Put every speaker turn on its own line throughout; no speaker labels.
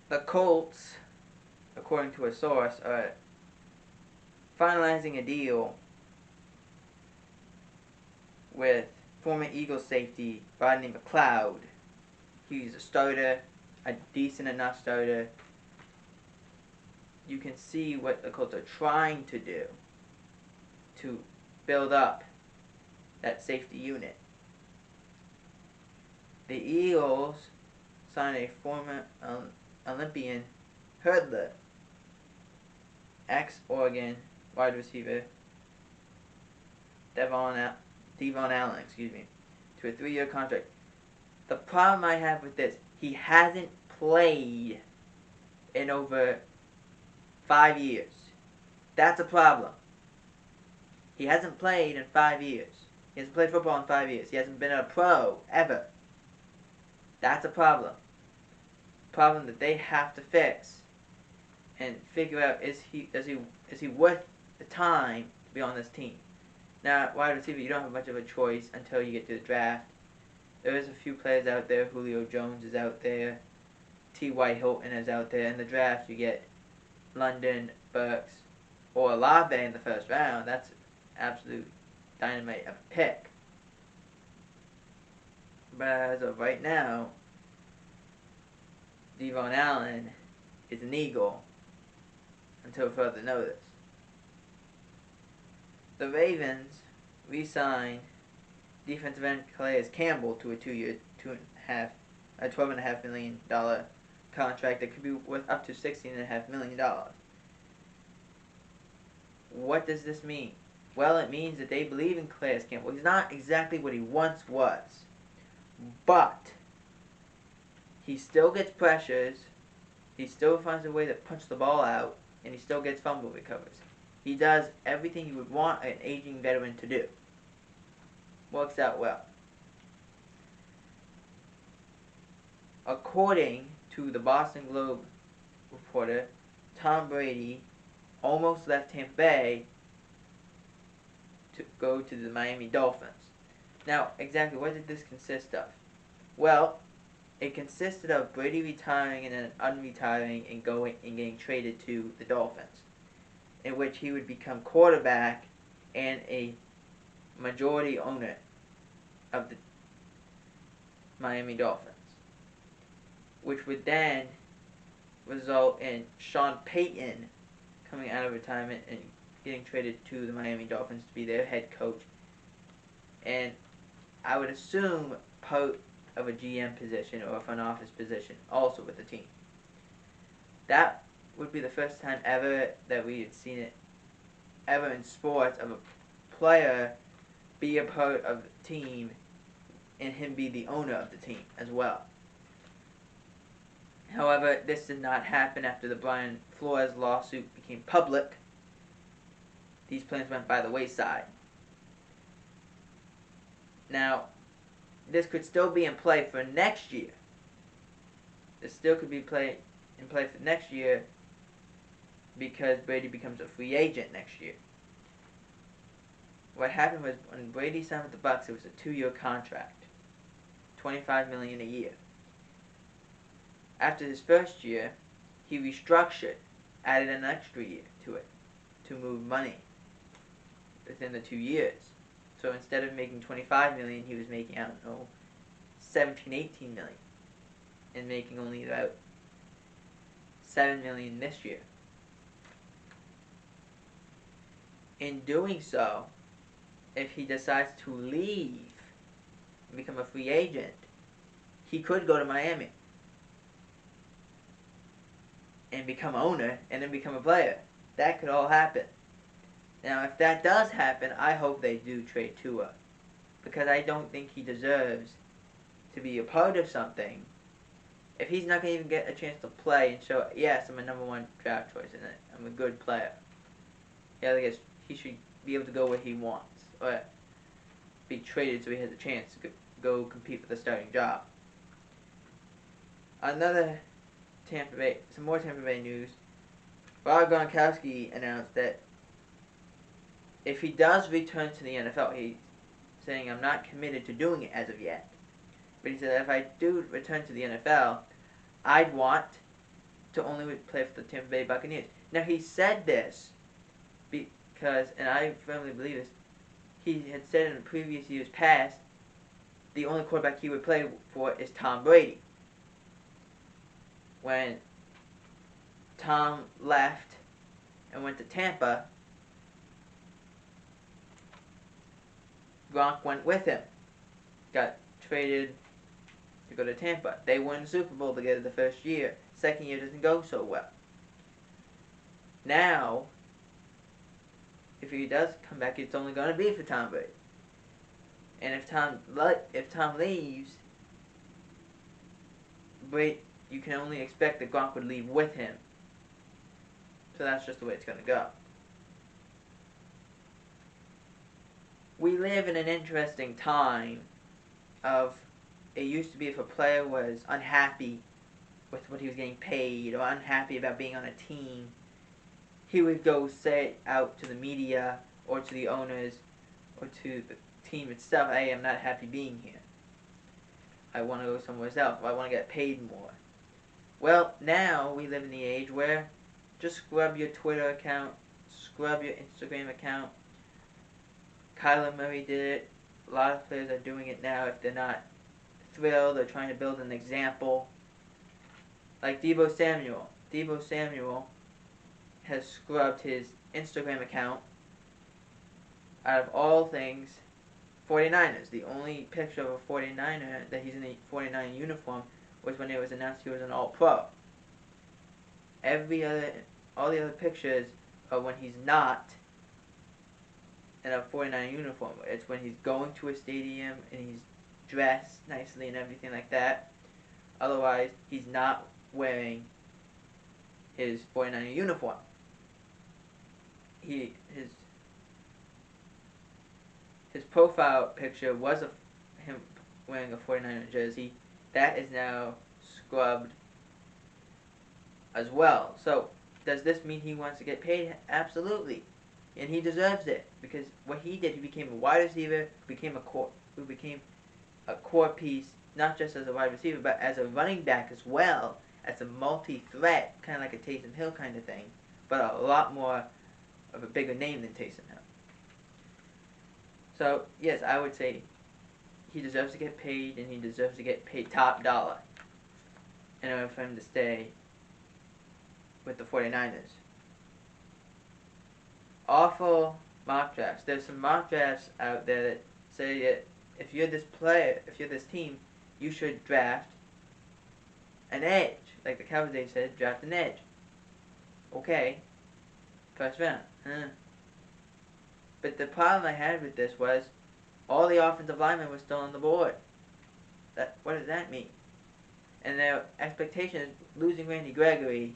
The Colts, according to a source, are finalizing a deal with former Eagles safety Rodney McLeod. He's a starter, a decent enough starter. You can see what the Colts are trying to do to build up that safety unit. The Eagles signed a former Olympian hurdler, ex-Oregon wide receiver Devon Allen, to a 3-year contract. The problem I have with this, he hasn't played in over 5 years. That's a problem. He hasn't played in 5 years. He hasn't played football in 5 years. He hasn't been a pro ever. That's a problem. Problem that they have to fix and figure out, is he worth the time to be on this team? Now, wide receiver, you don't have much of a choice until you get to the draft. There is a few players out there. Julio Jones is out there. T.Y. Hilton is out there. In the draft, you get London, Burks, or Olave in the first round. That's absolute dynamite of a pick. But as of right now, Devon Allen is an Eagle until further notice. The Ravens re-signed defensive end Calais Campbell to a 2-year, $12.5 million contract that could be worth up to $16.5 million. What does this mean? Well, it means that they believe in Calais Campbell. He's not exactly what he once was, but he still gets pressures, he still finds a way to punch the ball out, and he still gets fumble recovers. He does everything you would want an aging veteran to do. Works out well. According to the Boston Globe reporter, Tom Brady almost left Tampa Bay to go to the Miami Dolphins. Now, exactly what did this consist of? Well, it consisted of Brady retiring and then unretiring and getting traded to the Dolphins, in which he would become quarterback and a majority owner of the Miami Dolphins, which would then result in Sean Payton coming out of retirement and getting traded to the Miami Dolphins to be their head coach, and I would assume part of a GM position or a front office position also with the team. That would be the first time ever that we had seen it ever in sports of a player be a part of the team and him be the owner of the team as well. However, this did not happen after the Brian Flores lawsuit became public. These plans went by the wayside. Now, this could still be in play for next year. This still could be in play for next year because Brady becomes a free agent next year. What happened was when Brady signed with the Bucks, it was a 2-year contract, $25 million a year. After his first year, he restructured, added an extra year to it to move money within the 2 years. So instead of making $25 million, he was making, 17, 18 million, and making only about $7 million this year. In doing so, if he decides to leave and become a free agent, he could go to Miami and become owner and then become a player. That could all happen. Now, if that does happen, I hope they do trade Tua, because I don't think he deserves to be a part of something if he's not going to even get a chance to play and show, yes, I'm a number 1 draft choice and I'm a good player. Yeah, I guess he should be able to go where he wants, or be traded so he has a chance to go compete for the starting job. Some more Tampa Bay news. Rob Gronkowski announced that if he does return to the NFL, he's saying, I'm not committed to doing it as of yet, but he said, if I do return to the NFL, I'd want to only play for the Tampa Bay Buccaneers. Now he said this because, and I firmly believe this, he had said in the previous years past, the only quarterback he would play for is Tom Brady. When Tom left and went to Tampa, Gronk went with him. Got traded to go to Tampa. They won the Super Bowl together the first year. Second year doesn't go so well. Now, if he does come back, it's only going to be for Tom Brady. And if Tom leaves, you can only expect that Gronk would leave with him. So that's just the way it's going to go. We live in an interesting time of, it used to be if a player was unhappy with what he was getting paid or unhappy about being on a team, he would go say out to the media or to the owners or to the team itself, hey, I'm not happy being here. I want to go somewhere else. I want to get paid more. Well, now we live in the age where just scrub your Twitter account, scrub your Instagram account. Kyler Murray did it. A lot of players are doing it now if they're not thrilled or trying to build an example. Like Deebo Samuel. Deebo Samuel has scrubbed his Instagram account. Out of all things, 49ers. The only picture of a 49er that he's in a 49er uniform was when it was announced he was an All-Pro. All the other pictures are when he's not in a 49er uniform. It's when he's going to a stadium and he's dressed nicely and everything like that. Otherwise, he's not wearing his 49er uniform. His profile picture was of him wearing a 49er jersey. That is now scrubbed as well. So, does this mean he wants to get paid? Absolutely. And he deserves it. Because what he did, he became a wide receiver, became a core piece, not just as a wide receiver, but as a running back as well, as a multi-threat, kind of like a Taysom Hill kind of thing, but a lot more of a bigger name than Taysom Hill. So, yes, I would say he deserves to get paid, and he deserves to get paid top dollar in order for him to stay with the 49ers. Awful mock drafts. There's some mock drafts out there that say that if you're this player, if you're this team, you should draft an edge. Like the Cowboys said, draft an edge. Okay. First round. But the problem I had with this was all the offensive linemen were still on the board. What does that mean? And their expectation is losing Randy Gregory,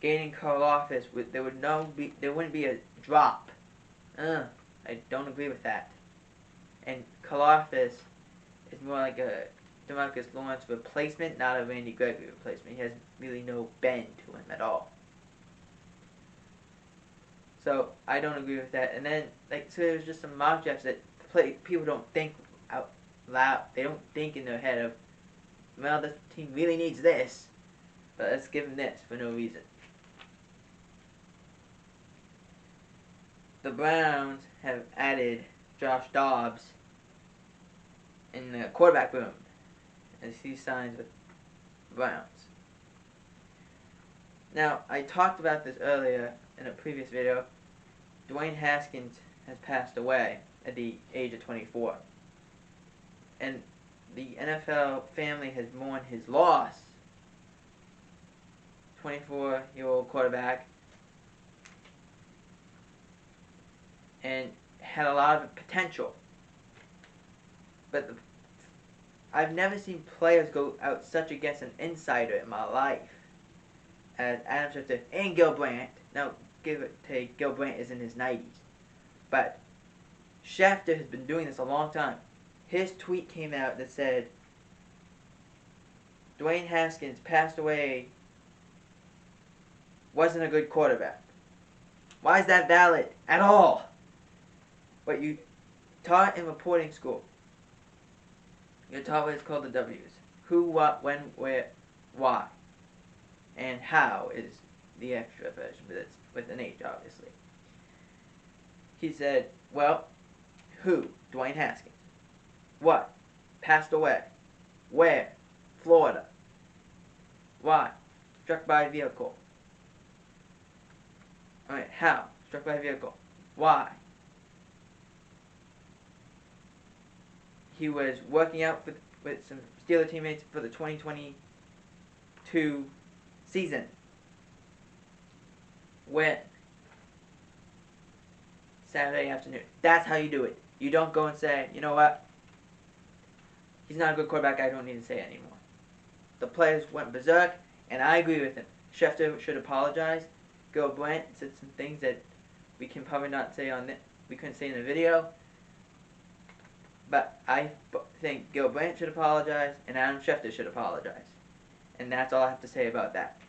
gaining Karlaftis, there wouldn't be a drop. I don't agree with that. And Karlaftis is more like a DeMarcus Lawrence replacement, not a Randy Gregory replacement. He has really no bend to him at all. So I don't agree with that. And then, so there's just some mock drafts that people don't think out loud. They don't think in their head of, well, this team really needs this, but let's give them this for no reason. The Browns have added Josh Dobbs in the quarterback room as he signs with the Browns. Now, I talked about this earlier in a previous video. Dwayne Haskins has passed away at the age of 24. And the NFL family has mourned his loss. 24-year-old quarterback. And had a lot of potential. But I've never seen players go out such against an insider in my life as Adam Schefter and Gil Brandt. Now, give it to Gil Brandt is in his 90s. But Schefter has been doing this a long time. His tweet came out that said, Dwayne Haskins passed away, wasn't a good quarterback. Why is that valid at all? But you taught in reporting school. You're taught what is called the W's. Who, what, when, where, why. and how is the extra version, but it's with an H, obviously. He said, well, who? Dwayne Haskins. What? Passed away. Where? Florida. Why? Struck by a vehicle. Alright, how? Struck by a vehicle. Why? He was working out with some Steelers teammates for the 2022 season. When? Saturday afternoon. That's how you do it. You don't go and say, you know what? He's not a good quarterback, I don't need to say it anymore. The players went berserk, and I agree with him. Schefter should apologize. Gil Brandt said some things that we can probably not say we couldn't say in the video. But I think Gil Brandt should apologize, and Adam Schefter should apologize. And that's all I have to say about that.